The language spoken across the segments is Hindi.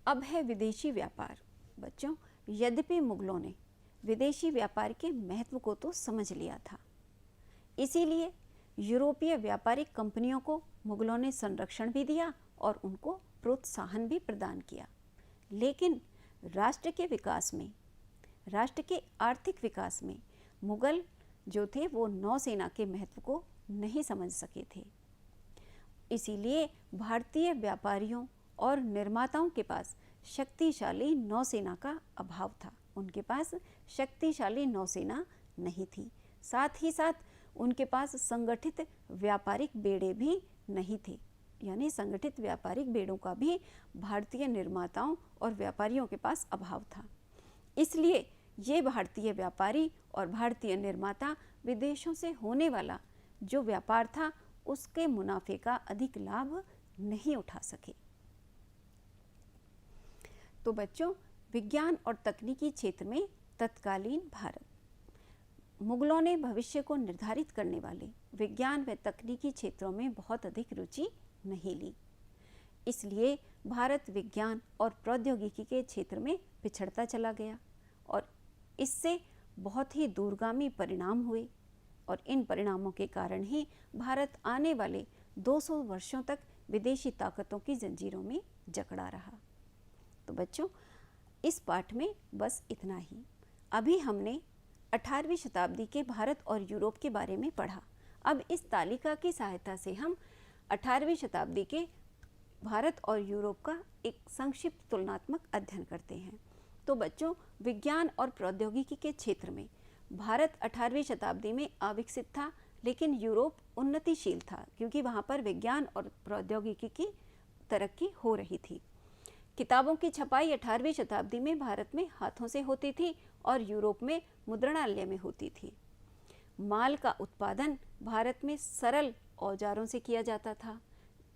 अब है विदेशी व्यापार। बच्चों, यद्यपि मुगलों ने विदेशी व्यापार के महत्व को तो समझ लिया था, इसीलिए यूरोपीय व्यापारिक कंपनियों को मुगलों ने संरक्षण भी दिया और उनको प्रोत्साहन भी प्रदान किया। लेकिन राष्ट्र के विकास में, राष्ट्र के आर्थिक विकास में मुगल जो थे वो नौसेना के महत्व को नहीं समझ सके थे। इसीलिए भारतीय व्यापारियों और निर्माताओं के पास शक्तिशाली नौसेना का अभाव था। उनके पास शक्तिशाली नौसेना नहीं थी। साथ ही साथ उनके पास संगठित व्यापारिक बेड़े भी नहीं थे, यानी संगठित व्यापारिक बेड़ों का भी भारतीय निर्माताओं और व्यापारियों के पास अभाव था। इसलिए ये भारतीय व्यापारी और भारतीय निर्माता विदेशों से होने वाला जो व्यापार था उसके मुनाफे का अधिक लाभ नहीं उठा सके। तो बच्चों, विज्ञान और तकनीकी क्षेत्र में तत्कालीन भारत, मुगलों ने भविष्य को निर्धारित करने वाले विज्ञान व तकनीकी क्षेत्रों में बहुत अधिक रुचि नहीं ली। इसलिए भारत विज्ञान और प्रौद्योगिकी के क्षेत्र में पिछड़ता चला गया और इससे बहुत ही दूरगामी परिणाम हुए और इन परिणामों के कारण ही भारत आने वाले 200 वर्षों तक विदेशी ताकतों की जंजीरों में जकड़ा रहा। तो बच्चों, इस पाठ में बस इतना ही। अभी हमने 18वीं शताब्दी के भारत और यूरोप के बारे में पढ़ा। अब इस तालिका की सहायता से हम 18वीं शताब्दी के भारत और यूरोप का एक संक्षिप्त तुलनात्मक अध्ययन करते हैं। तो बच्चों, विज्ञान और प्रौद्योगिकी के क्षेत्र में भारत 18वीं शताब्दी में अविकसित था, लेकिन यूरोप उन्नतिशील था क्योंकि वहाँ पर विज्ञान और प्रौद्योगिकी की तरक्की हो रही थी। किताबों की छपाई 18वीं शताब्दी में भारत में हाथों से होती थी और यूरोप में मुद्रणालय में होती थी। माल का उत्पादन भारत में सरल औजारों से किया जाता था,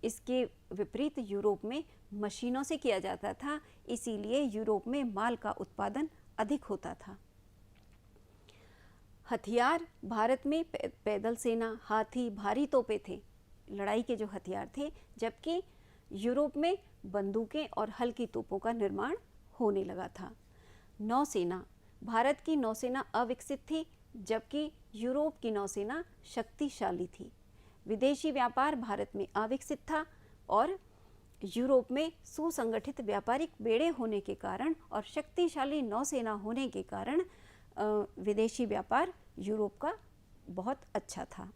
इसके विपरीत यूरोप में मशीनों से किया जाता था। इसीलिए यूरोप में माल का उत्पादन अधिक होता था। हथियार भारत में पैदल सेना, हाथी, भारी तोपें थे, लड़ाई के जो हथियार थे, जबकि यूरोप में बंदूकें और हल्की तोपों का निर्माण होने लगा था। नौसेना, भारत की नौसेना अविकसित थी जबकि यूरोप की नौसेना शक्तिशाली थी। विदेशी व्यापार भारत में अविकसित था और यूरोप में सुसंगठित व्यापारिक बेड़े होने के कारण और शक्तिशाली नौसेना होने के कारण विदेशी व्यापार यूरोप का बहुत अच्छा था।